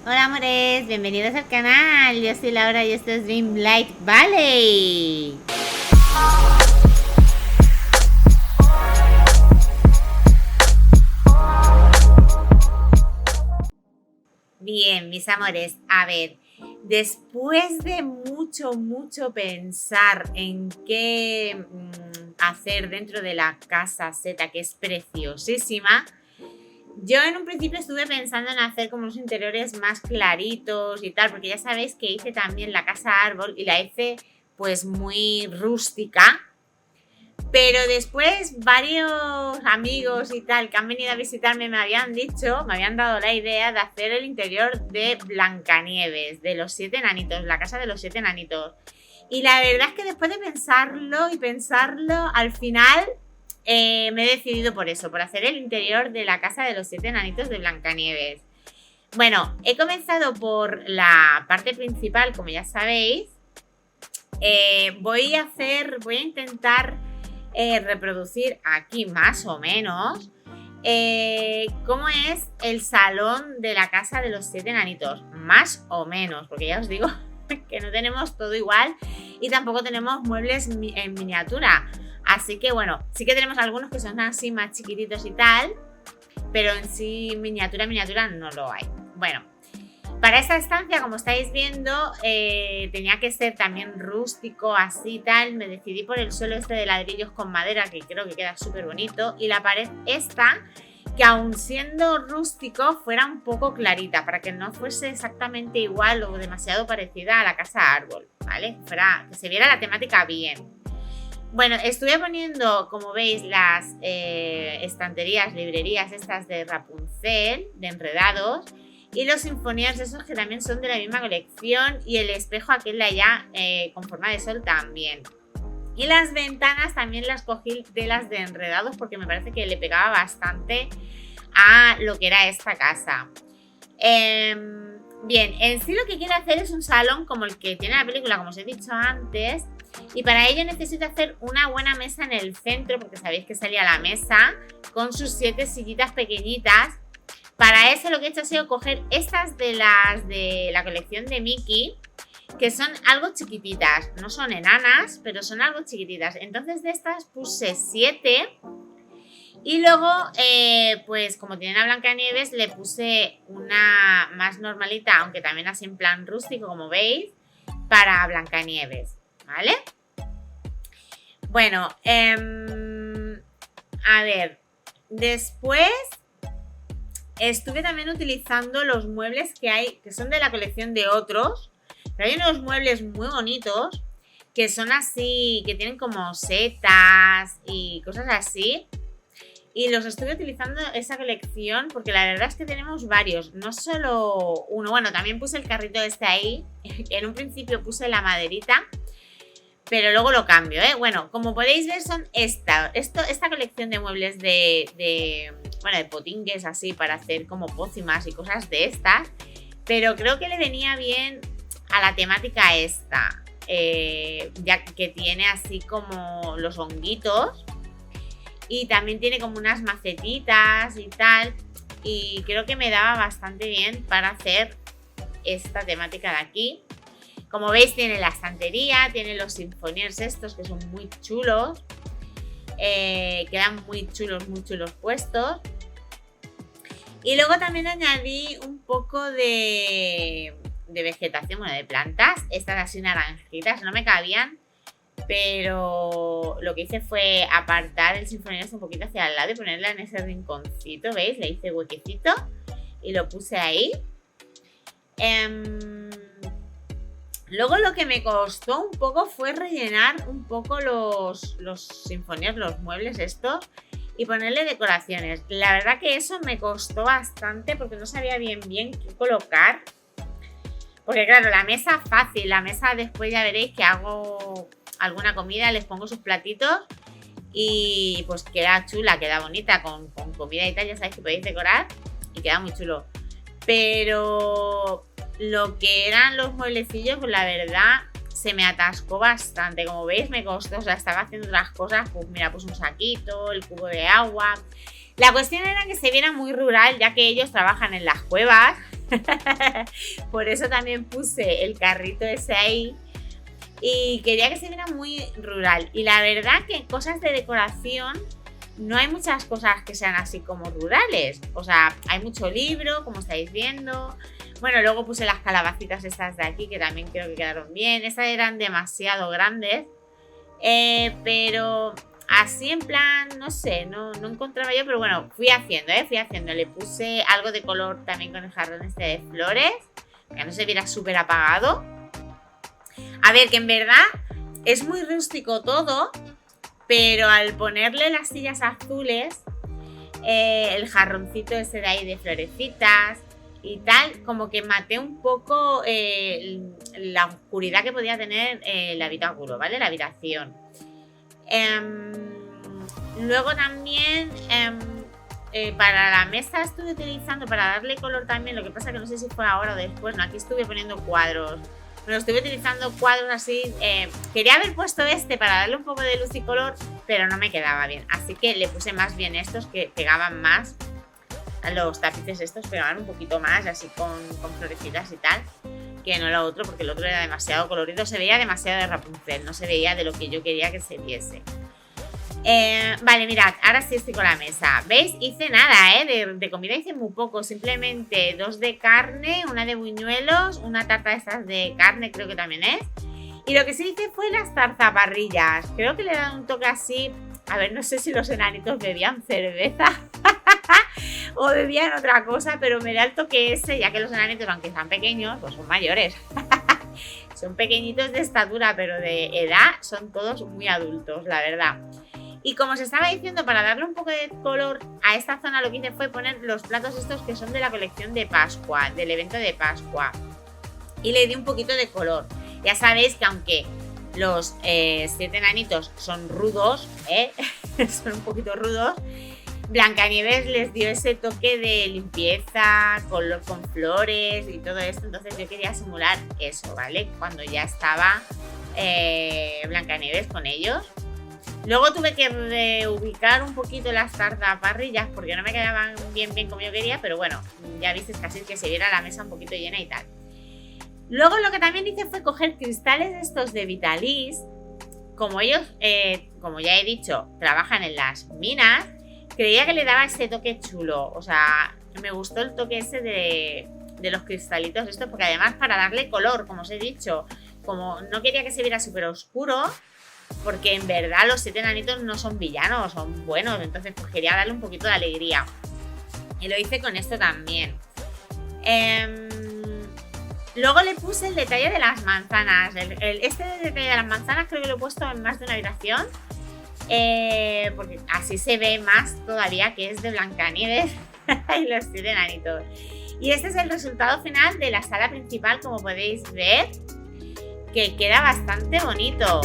Hola amores, bienvenidos al canal. Yo soy Laura y esto es Dreamlight Valley. Bien, mis amores, a ver, después de mucho pensar en qué hacer dentro de la casa Z, que es preciosísima, yo en un principio estuve pensando en hacer como unos interiores más claritos y tal, porque ya sabéis que hice también la casa árbol y la hice pues muy rústica. Pero después varios amigos y tal que han venido a visitarme me habían dado la idea de hacer el interior de Blancanieves, de los 7 enanitos, la casa de los 7 enanitos. Y la verdad es que después de pensarlo, al final me he decidido por eso, por hacer el interior de la casa de los 7 enanitos de Blancanieves. Bueno, he comenzado por la parte principal, como ya sabéis. Voy a intentar reproducir aquí más o menos cómo es el salón de la casa de los 7 enanitos, más o menos, porque ya os digo que no tenemos todo igual y tampoco tenemos muebles en miniatura, así que bueno, sí que tenemos algunos que son así más chiquititos y tal, pero en sí miniatura no lo hay. Bueno, para esta estancia, como estáis viendo, tenía que ser también rústico, así tal. Me decidí por el suelo este de ladrillos con madera, que creo que queda súper bonito. Y la pared esta, que aun siendo rústico, fuera un poco clarita, para que no fuese exactamente igual o demasiado parecida a la casa árbol, ¿vale? Que se viera la temática bien. Bueno, estuve poniendo, como veis, las estanterías, librerías estas de Rapunzel, de enredados, y los sinfonías de esos que también son de la misma colección, y el espejo aquel de allá con forma de sol también. Y las ventanas también las cogí de las de enredados porque me parece que le pegaba bastante a lo que era esta casa. Bien, en sí lo que quiero hacer es un salón como el que tiene la película, como os he dicho antes, y para ello necesito hacer una buena mesa en el centro, porque sabéis que salía la mesa con sus 7 sillitas pequeñitas. Para eso lo que he hecho ha sido coger estas de la colección de Mickey, que son algo chiquititas, no son enanas, pero son algo chiquititas. Entonces de estas puse 7 y luego, pues como tienen a Blancanieves, le puse una más normalita, aunque también así en plan rústico, como veis, para Blancanieves, ¿vale? Bueno, a ver, después estuve también utilizando los muebles que hay, que son de la colección de otros, pero hay unos muebles muy bonitos que son así, que tienen como setas y cosas así. Y los estuve utilizando esa colección porque la verdad es que tenemos varios, no solo uno. Bueno, también puse el carrito este ahí. En un principio puse la maderita, pero luego lo cambio, ¿eh? Bueno, como podéis ver son esta colección de muebles de potingues así para hacer como pócimas y cosas de estas. Pero creo que le venía bien a la temática esta, ya que tiene así como los honguitos y también tiene como unas macetitas y tal. Y creo que me daba bastante bien para hacer esta temática de aquí. Como veis tiene la estantería, tiene los sinfoniers estos que son muy chulos. Quedan muy chulos puestos. Y luego también añadí un poco de vegetación, bueno, de plantas. Estas así naranjitas, no me cabían. Pero lo que hice fue apartar el sinfonier un poquito hacia el lado y ponerla en ese rinconcito, ¿veis? Le hice huequecito y lo puse ahí. Luego lo que me costó un poco fue rellenar un poco los sinfoniers, los muebles estos, y ponerle decoraciones. La verdad que eso me costó bastante porque no sabía bien qué colocar. Porque claro, la mesa fácil, la mesa después ya veréis que hago alguna comida, les pongo sus platitos y pues queda chula, queda bonita con comida y tal, ya sabéis que podéis decorar y queda muy chulo. Pero lo que eran los mueblecillos, pues la verdad se me atascó bastante. Como veis me costó, o sea, estaba haciendo otras cosas, pues mira, pues un saquito, el cubo de agua. La cuestión era que se viera muy rural, ya que ellos trabajan en las cuevas Por eso también puse el carrito ese ahí. Y quería que se viera muy rural. Y la verdad que en cosas de decoración no hay muchas cosas que sean así como rurales. O sea, hay mucho libro, como estáis viendo. Bueno, luego puse las calabacitas estas de aquí, que también creo que quedaron bien. Estas eran demasiado grandes. Pero así en plan, no sé, no encontraba yo. Pero bueno, fui haciendo. Le puse algo de color también con el jarrón este de flores, para que no se viera súper apagado. A ver, que en verdad es muy rústico todo, pero al ponerle las sillas azules, el jarroncito ese de ahí de florecitas y tal, como que maté un poco la oscuridad que podía tener el habitáculo, ¿vale? La habitación. Luego también para la mesa estuve utilizando, para darle color también, lo que pasa que no sé si fue ahora o después, no, aquí estuve poniendo cuadros. Pero estuve utilizando cuadros así. Quería haber puesto este para darle un poco de luz y color, pero no me quedaba bien. Así que le puse más bien estos que pegaban más. Los tapices estos pegaban un poquito más, así con florecitas y tal, que no lo otro, porque el otro era demasiado colorido. Se veía demasiado de Rapunzel, no se veía de lo que yo quería que se viese. Vale, mirad, ahora sí estoy con la mesa. ¿Veis? Hice nada, de comida hice muy poco. Simplemente 2 de carne, una de buñuelos, una tarta de estas de carne, creo que también es. Y lo que sí hice fue las zarzaparrillas. Creo que le he dado un toque así. A ver, no sé si los enanitos bebían cerveza o bebían otra cosa, pero me da el toque ese, ya que los enanitos, aunque están pequeños, pues son mayores. Son pequeñitos de estatura, pero de edad son todos muy adultos, la verdad. Y como os estaba diciendo, para darle un poco de color a esta zona, lo que hice fue poner los platos estos que son de la colección de Pascua, del evento de Pascua. Y le di un poquito de color. Ya sabéis que aunque los 7 enanitos son rudos, son un poquito rudos, Blancanieves les dio ese toque de limpieza, color con flores y todo esto. Entonces yo quería simular eso, ¿vale? Cuando ya estaba Blancanieves con ellos. Luego tuve que reubicar un poquito las zarzaparrillas porque no me quedaban bien como yo quería, pero bueno, ya visteis casi que se viera la mesa un poquito llena y tal. Luego lo que también hice fue coger cristales estos de Vitalis. Como ellos, como ya he dicho, trabajan en las minas, creía que le daba ese toque chulo. O sea, me gustó el toque ese de los cristalitos estos, porque además para darle color, como os he dicho, como no quería que se viera súper oscuro, porque en verdad los 7 enanitos no son villanos, son buenos. Entonces pues quería darle un poquito de alegría. Y lo hice con esto también. Luego le puse el detalle de las manzanas. Este detalle de las manzanas creo que lo he puesto en más de una habitación. Porque así se ve más todavía que es de Blancanieves y los 7 enanitos. Y este es el resultado final de la sala principal, como podéis ver, que queda bastante bonito.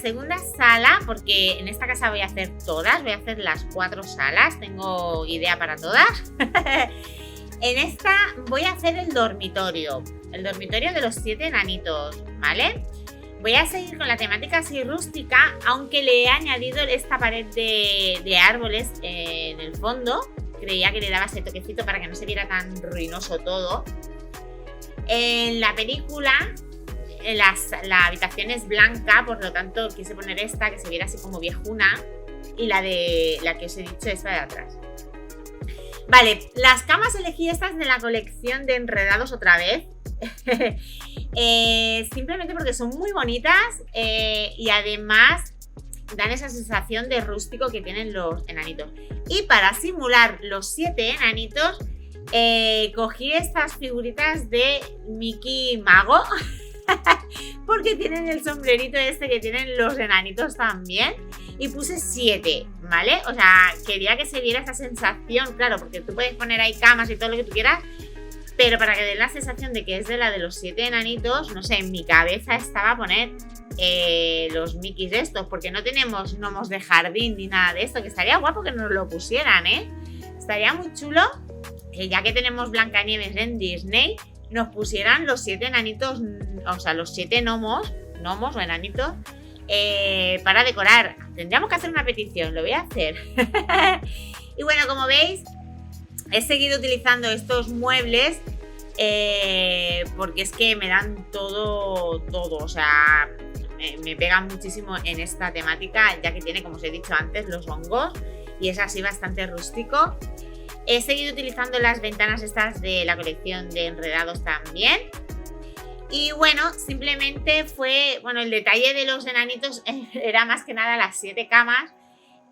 Segunda sala, porque en esta casa voy a hacer todas, voy a hacer las 4 salas, tengo idea para todas. En esta voy a hacer el dormitorio de los 7 enanitos, ¿vale? Voy a seguir con la temática así rústica, aunque le he añadido esta pared de árboles en el fondo. Creía que le daba ese toquecito para que no se viera tan ruinoso todo. En la película la habitación es blanca, por lo tanto quise poner esta que se viera así como viejuna, y la que os he dicho, esta de atrás. Vale, las camas elegí estas de la colección de Enredados otra vez. simplemente porque son muy bonitas y además dan esa sensación de rústico que tienen los enanitos. Y para simular los 7 enanitos, cogí estas figuritas de Mickey Mago porque tienen el sombrerito este que tienen los enanitos también. Y puse 7, ¿vale? O sea, quería que se viera esa sensación, claro, porque tú puedes poner ahí camas y todo lo que tú quieras, pero para que dé la sensación de que es de la de los 7 enanitos, no sé, en mi cabeza estaba poner los Mickeys estos, porque no tenemos gnomos de jardín ni nada de esto, que estaría guapo que nos lo pusieran, ¿eh? Estaría muy chulo que ya que tenemos Blancanieves en Disney, nos pusieran los 7 enanitos, o sea, los 7 gnomos o enanitos, para decorar. Tendríamos que hacer una petición, lo voy a hacer. Y bueno, como veis, he seguido utilizando estos muebles porque es que me dan todo, o sea, me pegan muchísimo en esta temática, ya que tiene, como os he dicho antes, los hongos y es así bastante rústico. He seguido utilizando las ventanas estas de la colección de enredados también. Y bueno, simplemente fue, bueno, el detalle de los enanitos era más que nada las 7 camas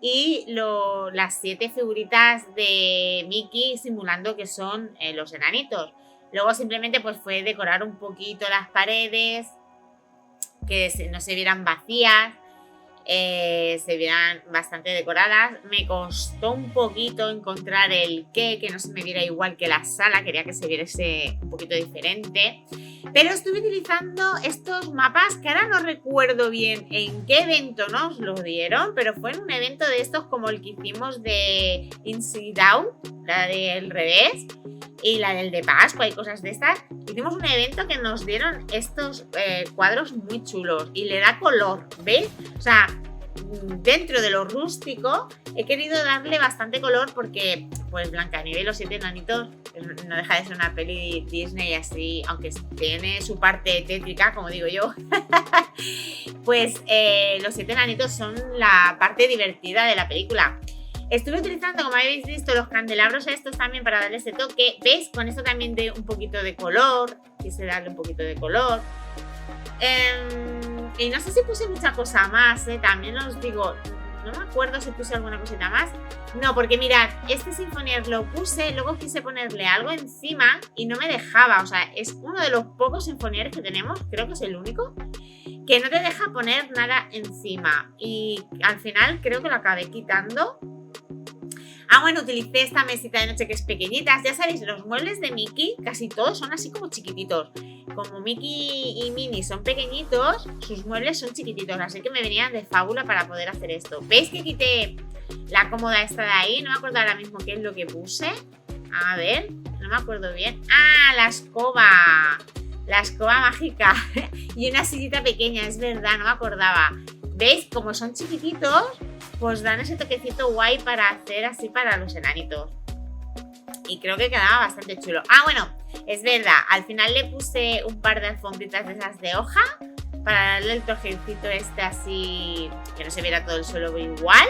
y las 7 figuritas de Mickey simulando que son los enanitos. Luego simplemente pues fue decorar un poquito las paredes, que no se vieran vacías, se vieran bastante decoradas. Me costó un poquito encontrar el que no se me viera igual que la sala, quería que se viese un poquito diferente. Pero estuve utilizando estos mapas que ahora no recuerdo bien en qué evento nos los dieron, pero fue en un evento de estos como el que hicimos de Inside Out, la del revés, y la del de Pascua y cosas de estas. Hicimos un evento que nos dieron estos cuadros muy chulos y le da color, ¿veis? O sea, dentro de lo rústico he querido darle bastante color porque pues Blancanieves y los 7 enanitos no deja de ser una peli Disney así, aunque tiene su parte tétrica, como digo yo. Pues los 7 enanitos son la parte divertida de la película. Estuve utilizando, como habéis visto, los candelabros estos también para darle ese toque. ¿Veis? Con esto también de un poquito de color. Quise darle un poquito de color. Y no sé si puse mucha cosa más, también os digo, no me acuerdo si puse alguna cosita más. No, porque mirad, este Sinfonier lo puse, luego quise ponerle algo encima y no me dejaba. O sea, es uno de los pocos Sinfonieres que tenemos, creo que es el único, que no te deja poner nada encima. Y al final creo que lo acabé quitando. Ah, bueno, utilicé esta mesita de noche que es pequeñita. Ya sabéis, los muebles de Mickey casi todos son así como chiquititos. Como Mickey y Minnie son pequeñitos, sus muebles son chiquititos. Así que me venían de fábula para poder hacer esto. ¿Veis que quité la cómoda esta de ahí? No me acuerdo ahora mismo qué es lo que puse. A ver, no me acuerdo bien. ¡Ah, la escoba! La escoba mágica. Y una sillita pequeña, es verdad, no me acordaba. ¿Veis? Como son chiquititos, pues dan ese toquecito guay para hacer así para los enanitos. Y creo que quedaba bastante chulo. Ah, bueno, es verdad, al final le puse un par de alfombritas de esas de hoja para darle el toquecito este así, que no se viera todo el suelo igual.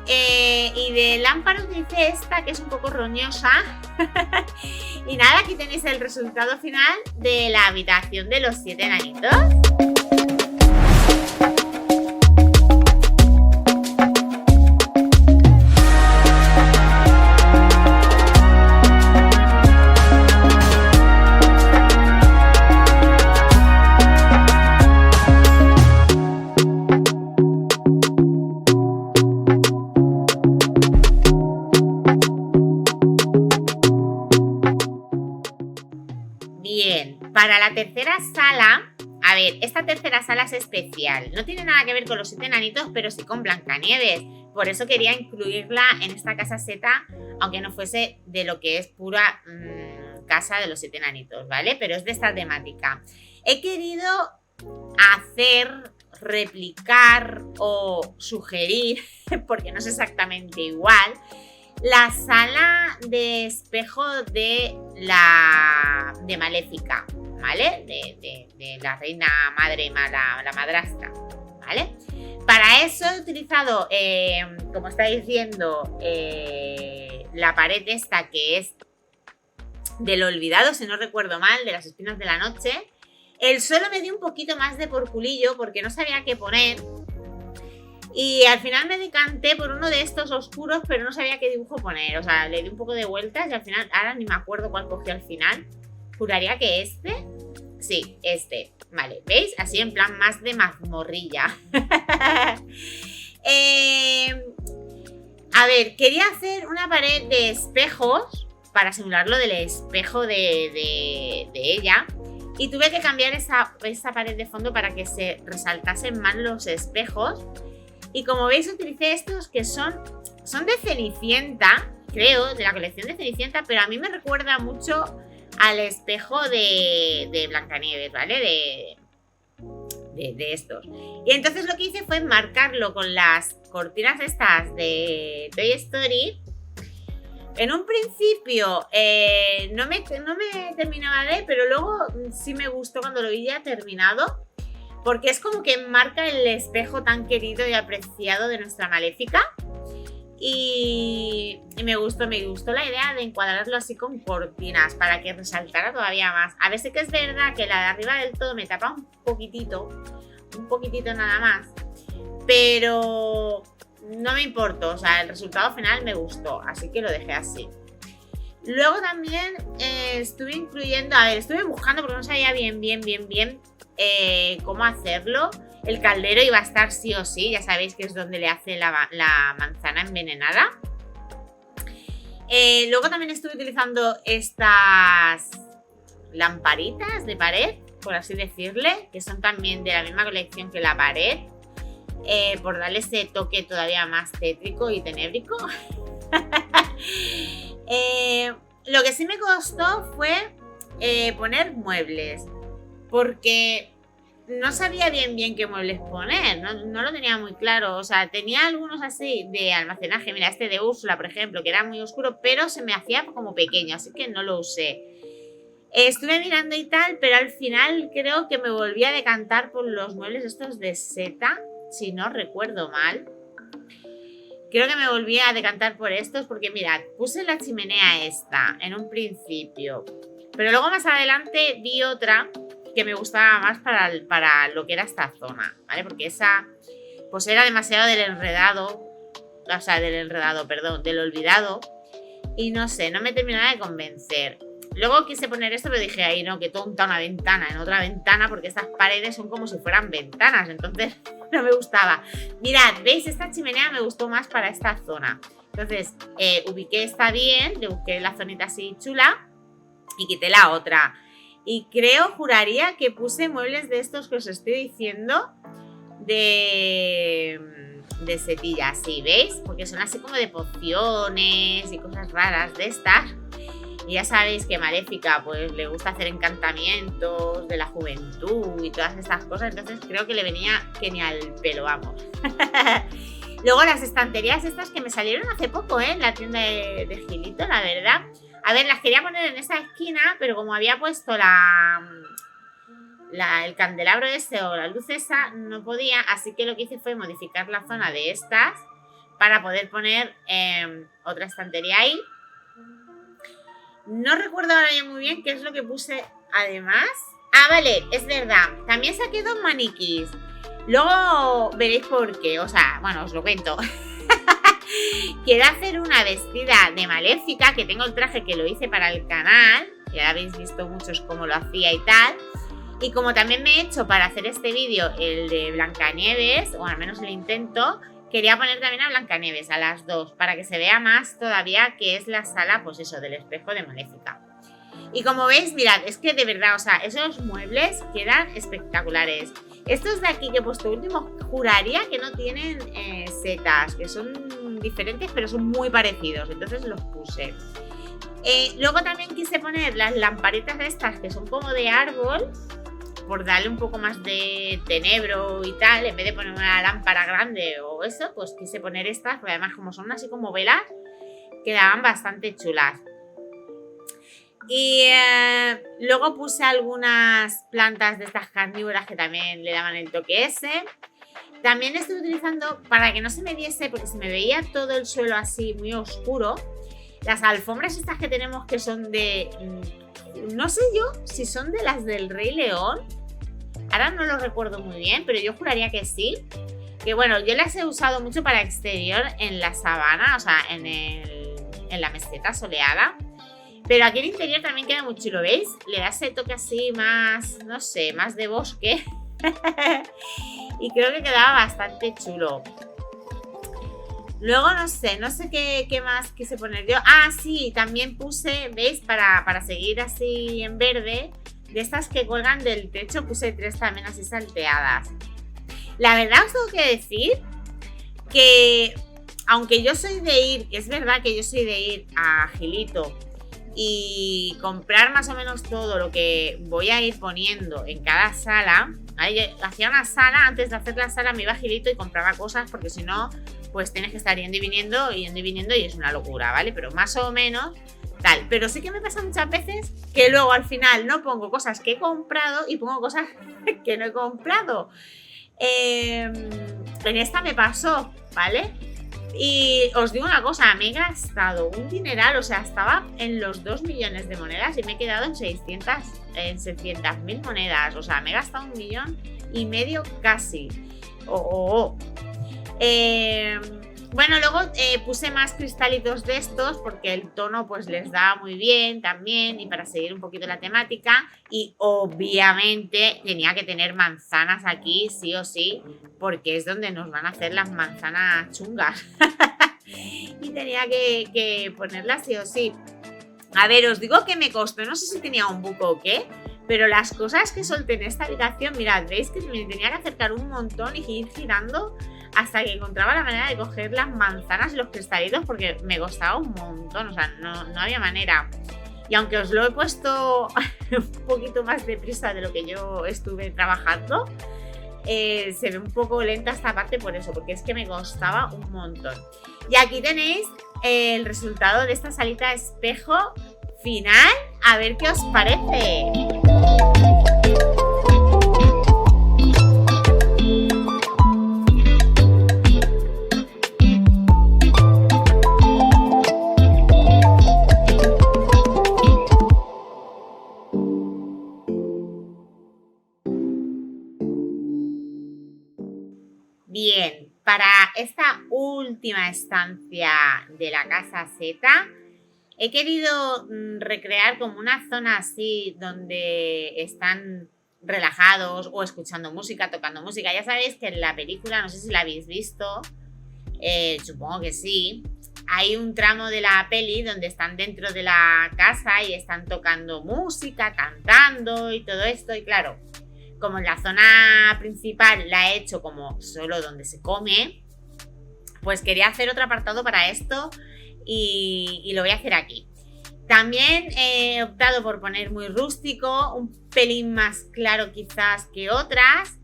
Y de lámpara utilicé esta que es un poco roñosa. Y nada, aquí tenéis el resultado final de la habitación de los 7 enanitos. Bien, para la tercera sala, a ver, esta tercera sala es especial. No tiene nada que ver con los 7 enanitos, pero sí con Blancanieves. Por eso quería incluirla en esta casa seta, aunque no fuese de lo que es pura casa de los 7 enanitos, ¿vale? Pero es de esta temática. He querido hacer, replicar o sugerir, porque no es exactamente igual, la sala de espejo de Maléfica, ¿vale? De la reina madre mala, la madrastra, ¿vale? Para eso he utilizado, como estáis viendo, la pared esta que es del olvidado, si no recuerdo mal, de las espinas de la noche. El suelo me dio un poquito más de por culillo porque no sabía qué poner. Y al final me decanté por uno de estos oscuros, pero no sabía qué dibujo poner. O sea, le di un poco de vueltas y al final, ahora ni me acuerdo cuál cogí al final. Juraría que este. Sí, este. Vale, ¿veis? Así en plan más de mazmorrilla. A ver, quería hacer una pared de espejos para simular lo del espejo de ella. Y tuve que cambiar esa pared de fondo para que se resaltasen más los espejos. Y como veis, utilicé estos que son de Cenicienta, creo, de la colección de Cenicienta, pero a mí me recuerda mucho al espejo de Blancanieves, ¿vale? De estos. Y entonces lo que hice fue marcarlo con las cortinas estas de Toy Story. En un principio no me terminaba de, pero luego sí me gustó cuando lo vi ya terminado. Porque es como que marca el espejo tan querido y apreciado de nuestra Maléfica. Y me gustó la idea de encuadrarlo así con cortinas para que resaltara todavía más. A ver, sí que es verdad que la de arriba del todo me tapa un poquitito nada más. Pero no me importó, o sea, el resultado final me gustó, así que lo dejé así. Luego también estuve incluyendo, estuve buscando porque no sabía bien cómo hacerlo. El caldero iba a estar sí o sí, ya sabéis que es donde le hace la manzana envenenada. Luego también estuve utilizando estas lamparitas de pared, por así decirle, que son también de la misma colección que la pared, por darle ese toque todavía más tétrico y tenébrico. Lo que sí me costó fue poner muebles, porque no sabía bien qué muebles poner, no lo tenía muy claro. O sea, tenía algunos así de almacenaje, mira, este de Úrsula, por ejemplo, que era muy oscuro, pero se me hacía como pequeño, así que no lo usé. Estuve mirando y tal, pero al final creo que me volví a decantar por los muebles estos de seta, si no recuerdo mal. Creo que me volví a decantar por estos porque, mirad, puse la chimenea esta en un principio, pero luego más adelante vi otra que me gustaba más para lo que era esta zona, ¿vale? Porque esa pues era demasiado del olvidado, y no sé, no me terminaba de convencer. Luego quise poner esto, pero dije, ahí no, que tonta, una ventana en otra ventana, porque estas paredes son como si fueran ventanas, entonces no me gustaba. Mirad, ¿veis? Esta chimenea me gustó más para esta zona. Entonces, ubiqué esta bien, le busqué la zonita así chula y quité la otra. Y juraría que puse muebles de estos que os estoy diciendo de setillas, ¿sí? ¿Veis? Porque son así como de pociones y cosas raras de estas. Y ya sabéis que Maléfica pues le gusta hacer encantamientos de la juventud y todas estas cosas, entonces creo que le venía genial el pelo, vamos. Luego las estanterías estas que me salieron hace poco, en la tienda de Gilito, la verdad. A ver, las quería poner en esa esquina, pero como había puesto el candelabro ese o la luz esa, no podía, así que lo que hice fue modificar la zona de estas para poder poner otra estantería ahí. No recuerdo ahora ya muy bien qué es lo que puse además. Ah, vale, es verdad. También saqué 2 maniquís. Luego veréis por qué. O sea, bueno, os lo cuento. Quiero hacer una vestida de Maléfica, que tengo el traje que lo hice para el canal. Ya habéis visto muchos cómo lo hacía y tal. Y como también me he hecho para hacer este vídeo el de Blancanieves, o al menos el intento, quería poner también a Blancanieves, a las dos, para que se vea más todavía que es la sala, pues eso, del espejo de Maléfica. Y como veis, mirad, es que de verdad, o sea, esos muebles quedan espectaculares. Estos de aquí que he puesto último, juraría que no tienen setas, que son diferentes, pero son muy parecidos, entonces los puse. Luego también quise poner las lamparitas estas, que son como de árbol, por darle un poco más de tenebro y tal. En vez de poner una lámpara grande o eso, pues quise poner estas, porque además como son así como velas, quedaban bastante chulas. Y luego puse algunas plantas de estas carnívoras que también le daban el toque ese. También estoy utilizando, para que no se me viese, porque se me veía todo el suelo así muy oscuro, las alfombras estas que tenemos, que son de... no sé yo si son de las del Rey León, Ahora no lo recuerdo muy bien, pero yo juraría que sí. Que bueno, yo las he usado mucho para exterior en la sabana, o sea, en la meseta soleada. Pero aquí en interior también queda muy chulo, ¿veis? Le da ese toque así más, no sé, más de bosque. Y creo que quedaba bastante chulo. Luego no sé qué más quise poner yo. Ah, sí, también puse, ¿veis? Para seguir así en verde, de estas que cuelgan del techo, puse 3 también así salteadas. La verdad os tengo que decir que, aunque yo soy de ir, que es verdad que yo soy de ir a Gilito y comprar más o menos todo lo que voy a ir poniendo en cada sala. Hacía una sala, antes de hacer la sala me iba a Gilito y compraba cosas, porque si no, pues tienes que estar yendo y viniendo y es una locura, ¿vale? Pero más o menos tal. Pero sí que me pasa muchas veces que luego al final no pongo cosas que he comprado y pongo cosas que no he comprado. En esta me pasó, ¿vale? Y os digo una cosa, me he gastado un dineral, o sea, estaba en los 2 millones de monedas y me he quedado en 600.000 monedas, o sea, me he gastado 1,5 millones casi. Bueno, luego puse más cristalitos de estos porque el tono pues les da muy bien también, y para seguir un poquito la temática. Y obviamente tenía que tener manzanas aquí sí o sí, porque es donde nos van a hacer las manzanas chungas. Y tenía que ponerlas sí o sí. A ver, os digo que me costó, no sé si tenía un buco o qué, pero las cosas que solté en esta habitación, mirad, veis que me tenía que acercar un montón y ir girando hasta que encontraba la manera de coger las manzanas y los cristalitos, porque me costaba un montón, o sea, no había manera. Y aunque os lo he puesto un poquito más deprisa de lo que yo estuve trabajando, se ve un poco lenta esta parte por eso, porque es que me costaba un montón. Y aquí tenéis el resultado de esta salita espejo final, a ver qué os parece. Bien, para esta última estancia de la casa Z he querido recrear como una zona así donde están relajados o escuchando música, tocando música. Ya sabéis que en la película, no sé si la habéis visto, supongo que sí, hay un tramo de la peli donde están dentro de la casa y están tocando música, cantando y todo esto. Y claro, como en la zona principal la he hecho como solo donde se come, pues quería hacer otro apartado para esto y lo voy a hacer aquí. También he optado por poner muy rústico, un pelín más claro quizás que otras.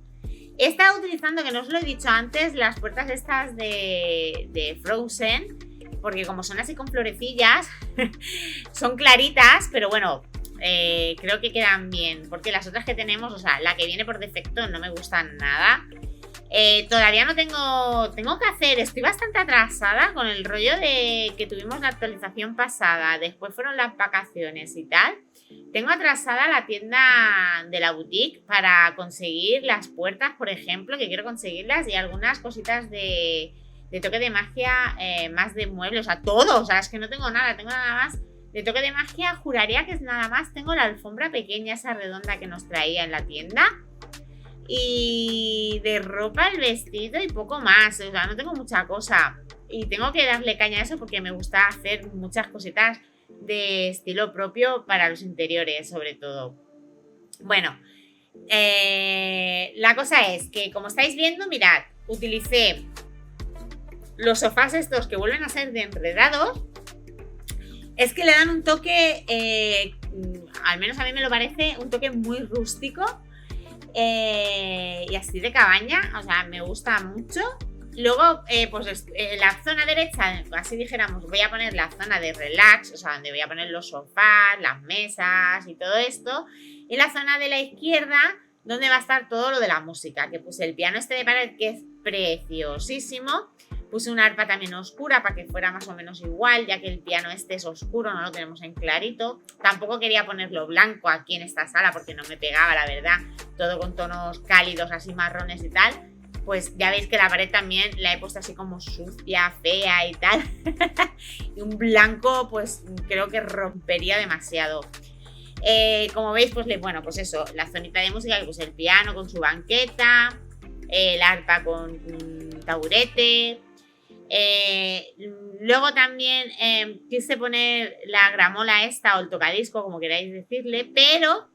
He estado utilizando, que no os lo he dicho antes, las puertas estas de Frozen, porque como son así con florecillas, son claritas, pero bueno, creo que quedan bien, porque las otras que tenemos, o sea, la que viene por defecto no me gustan nada. Todavía no tengo que hacer, estoy bastante atrasada con el rollo de que tuvimos la actualización pasada, después fueron las vacaciones y tal. Tengo atrasada la tienda de la boutique para conseguir las puertas, por ejemplo, que quiero conseguirlas, y algunas cositas de toque de magia, más de muebles, o sea, todo, o sea, es que no tengo nada más. De toque de magia, juraría que es nada más. Tengo la alfombra pequeña, esa redonda que nos traía en la tienda. Y de ropa, el vestido y poco más. O sea, no tengo mucha cosa. Y tengo que darle caña a eso porque me gusta hacer muchas cositas de estilo propio para los interiores, sobre todo. Bueno, la cosa es que, como estáis viendo, mirad, utilicé los sofás estos que vuelven a ser de enredados. Es que le dan un toque, al menos a mí me lo parece, un toque muy rústico y así de cabaña, o sea, me gusta mucho. Luego, pues la zona derecha, así dijéramos, voy a poner la zona de relax, o sea, donde voy a poner los sofás, las mesas y todo esto. Y la zona de la izquierda, donde va a estar todo lo de la música, que puse el piano este de pared, que es preciosísimo, Puse una arpa también oscura para que fuera más o menos igual, ya que el piano este es oscuro, no lo tenemos en clarito. Tampoco quería ponerlo blanco aquí en esta sala porque no me pegaba, la verdad. Todo con tonos cálidos, así marrones y tal. Pues ya veis que la pared también la he puesto así como sucia, fea y tal. Y un blanco pues creo que rompería demasiado. Como veis, pues pues eso, la zonita de música, pues el piano con su banqueta, el arpa con un taburete. Luego también quise poner la gramola esta o el tocadisco, como queráis decirle, pero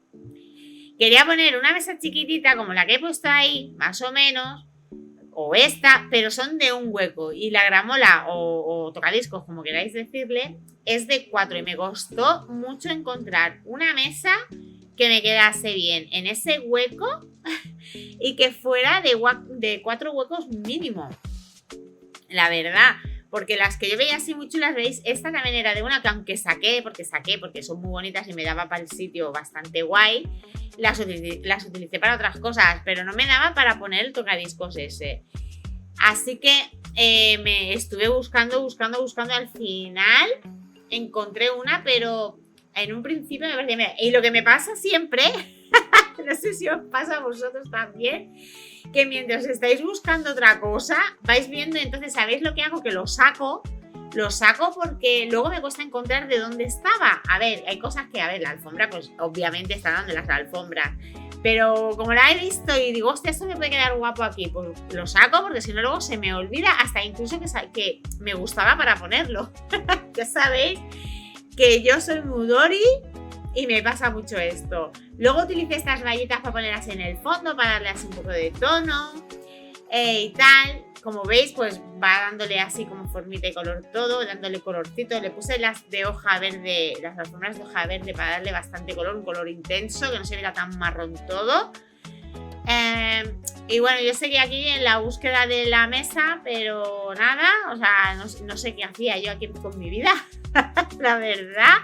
quería poner una mesa chiquitita como la que he puesto ahí, más o menos, o esta, pero son de un hueco, y la gramola o tocadiscos, como queráis decirle, es de 4 y me costó mucho encontrar una mesa que me quedase bien en ese hueco y que fuera de 4 huecos mínimo. La verdad, porque las que yo veía así muy chulas, veis, esta también era de una que aunque saqué porque son muy bonitas y me daba para el sitio bastante guay, las utilicé para otras cosas, pero no me daba para poner el tocadiscos ese. Así que me estuve buscando, al final encontré una, pero en un principio me parecía... Y lo que me pasa siempre, no sé si os pasa a vosotros también, que mientras estáis buscando otra cosa, vais viendo, entonces ¿sabéis lo que hago? Que lo saco porque luego me cuesta encontrar de dónde estaba. A ver, hay cosas que, la alfombra, pues obviamente está donde las alfombras. Pero como la he visto y digo, hostia, esto me puede quedar guapo aquí, pues lo saco porque si no luego se me olvida hasta incluso que me gustaba para ponerlo. Ya sabéis que yo soy Mudori y me pasa mucho esto. Luego utilicé estas rayitas para ponerlas en el fondo, para darle así un poco de tono y tal. Como veis, pues va dándole así como formita y color todo, dándole colorcito. Le puse las de hoja verde, las alfombras de hoja verde para darle bastante color, un color intenso, que no se viera tan marrón todo. Y bueno, yo seguí aquí en la búsqueda de la mesa, pero nada, o sea, no sé qué hacía yo aquí con mi vida, la verdad.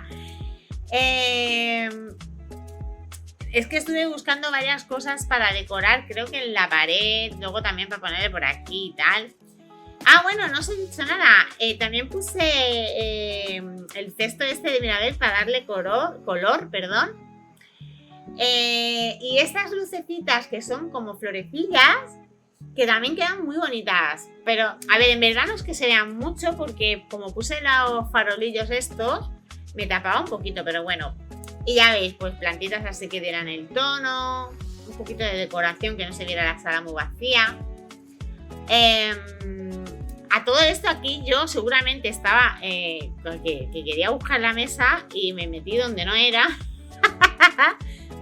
Es que estuve buscando varias cosas para decorar, creo que en la pared, luego también para ponerle por aquí y tal. Ah, bueno, no os he dicho nada. También puse el cesto este de Mirabel para darle color, perdón. Y estas lucecitas que son como florecillas, que también quedan muy bonitas. Pero, a ver, en verdad no es que se vean mucho porque como puse los farolillos estos, me tapaba un poquito, pero bueno. Y ya veis, pues plantitas así que dieran el tono, un poquito de decoración que no se viera la sala muy vacía. A todo esto aquí yo seguramente estaba que quería buscar la mesa y me metí donde no era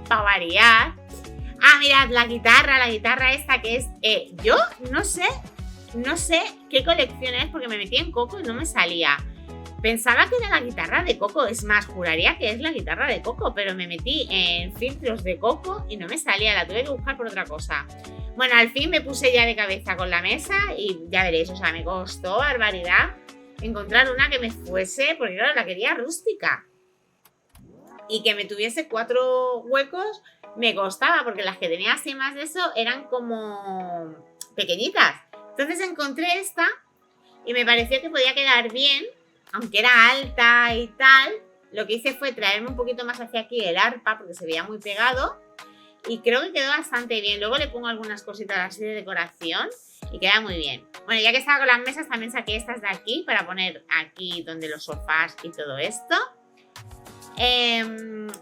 para variar. Ah, mirad, la guitarra esta que es... yo no sé qué colección es porque me metí en Coco y no me salía. Pensaba que era la guitarra de Coco, es más, juraría que es la guitarra de Coco, pero me metí en filtros de Coco y no me salía, la tuve que buscar por otra cosa. Bueno, al fin me puse ya de cabeza con la mesa y ya veréis, o sea, me costó barbaridad encontrar una que me fuese, porque claro, la quería rústica. Y que me tuviese 4 huecos me costaba, porque las que tenía así más de eso eran como pequeñitas. Entonces encontré esta y me pareció que podía quedar bien. Aunque era alta y tal, lo que hice fue traerme un poquito más hacia aquí el arpa porque se veía muy pegado y creo que quedó bastante bien. Luego le pongo algunas cositas así de decoración y queda muy bien. Bueno, ya que estaba con las mesas también saqué estas de aquí para poner aquí donde los sofás y todo esto.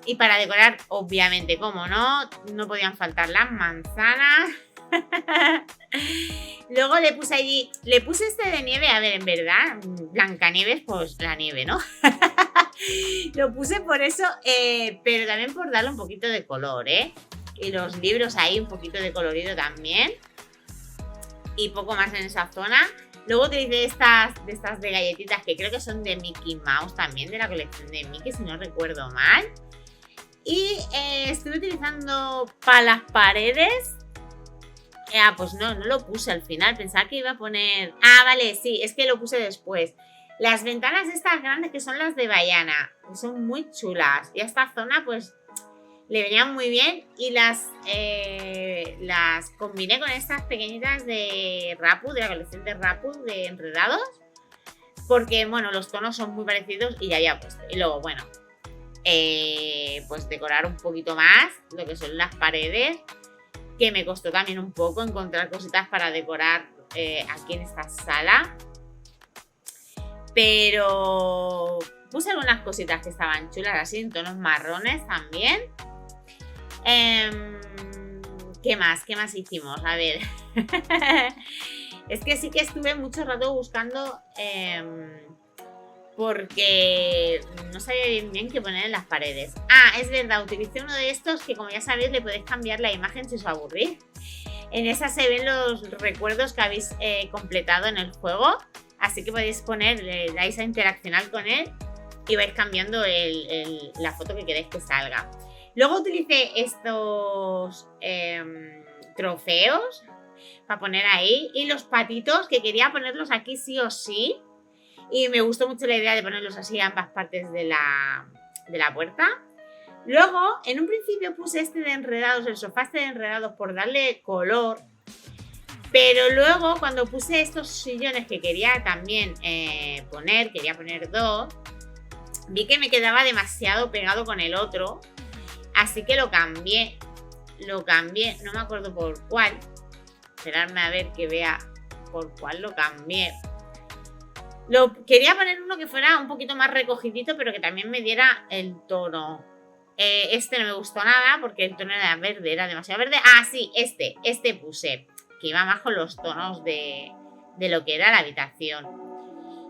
Y para decorar, obviamente, como no podían faltar las manzanas. Luego le puse este de nieve, a ver, en verdad, Blancanieves, pues la nieve, ¿no? Lo puse por eso, pero también por darle un poquito de color, ¿eh? Y los libros ahí, un poquito de colorido también. Y poco más en esa zona. Luego utilicé estas de galletitas que creo que son de Mickey Mouse también, de la colección de Mickey, si no recuerdo mal. Y estuve utilizando para las paredes. Pues no lo puse al final, pensaba que iba a poner... Ah, vale, sí, es que lo puse después. Las ventanas estas grandes que son las de Bayana, que son muy chulas. Y esta zona, pues, Le venían muy bien y las combiné con estas pequeñitas de Rapu, de la colección de Rapu, de enredados. Porque, bueno, los tonos son muy parecidos y ya había puesto. Y luego, bueno, pues decorar un poquito más lo que son las paredes, que me costó también un poco encontrar cositas para decorar aquí en esta sala. Pero puse algunas cositas que estaban chulas, así en tonos marrones también. ¿Qué más? ¿Qué más hicimos? A ver. Es que sí que estuve mucho rato buscando porque no sabía bien qué poner en las paredes. Ah, es verdad, utilicé uno de estos que, como ya sabéis, le podéis cambiar la imagen si os aburrís. En esa se ven los recuerdos que habéis completado en el juego, así que podéis poner, le dais a interaccionar con él y vais cambiando la foto que queréis que salga. Luego utilicé estos trofeos para poner ahí y los patitos, que quería ponerlos aquí sí o sí, y me gustó mucho la idea de ponerlos así a ambas partes de la puerta. Luego, en un principio puse este de enredados, el sofá este de enredados, por darle color, pero luego cuando puse estos sillones que quería también quería poner dos, vi que me quedaba demasiado pegado con el otro, así que lo cambié, no me acuerdo por cuál. Esperarme a ver que vea por cuál lo cambié. Quería poner uno que fuera un poquito más recogidito, pero que también me diera el tono. Este no me gustó nada porque el tono era verde, era demasiado verde. Ah, sí, este puse, que iba más con los tonos de lo que era la habitación.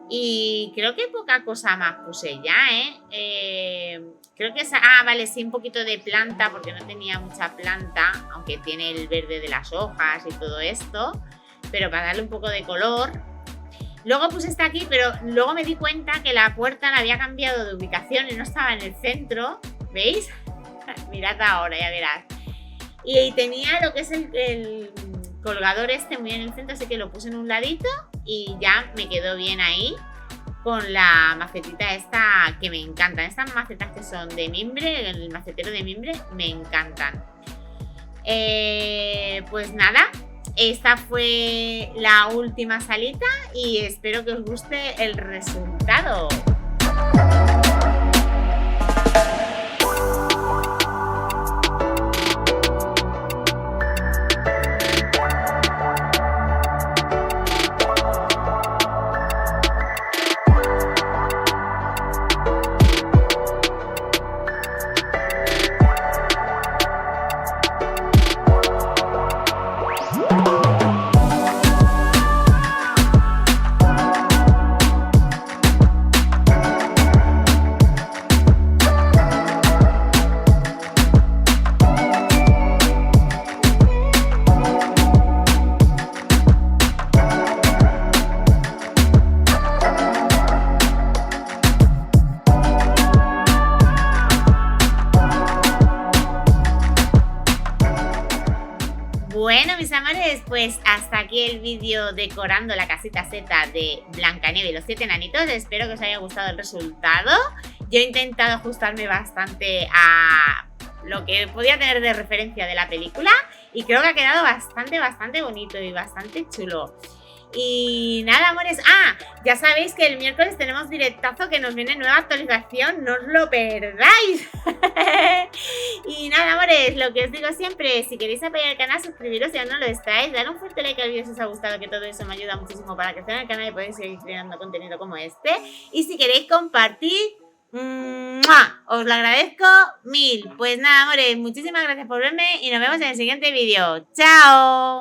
Y creo que poca cosa más puse ya, creo que esa... Ah, vale, sí, un poquito de planta, porque no tenía mucha planta, aunque tiene el verde de las hojas y todo esto, pero para darle un poco de color. Luego puse esta aquí, pero luego me di cuenta que la puerta la había cambiado de ubicación y no estaba en el centro, ¿veis? Mirad ahora, ya verás. Y tenía lo que es el colgador este muy en el centro, así que lo puse en un ladito y ya me quedó bien ahí con la macetita esta que me encantan. Estas macetas que son de mimbre, el macetero de mimbre, me encantan. Pues nada, esta fue la última salita y espero que os guste el resultado. Bueno, mis amores, pues hasta aquí el vídeo decorando la casita Z de Blancanieves y los 7 enanitos. Espero que os haya gustado el resultado. Yo he intentado ajustarme bastante a lo que podía tener de referencia de la película y creo que ha quedado bastante bonito y bastante chulo. Y nada, amores. Ah, ya sabéis que el miércoles tenemos directazo, que nos viene nueva actualización, no os lo perdáis. Y nada, amores, lo que os digo siempre, si queréis apoyar el canal, suscribiros si aún no lo estáis, dar un fuerte like al vídeo si os ha gustado, que todo eso me ayuda muchísimo para crecer en el canal y poder seguir creando contenido como este. Y si queréis compartir, os lo agradezco mil. Pues nada, amores, muchísimas gracias por verme y nos vemos en el siguiente vídeo. ¡Chao!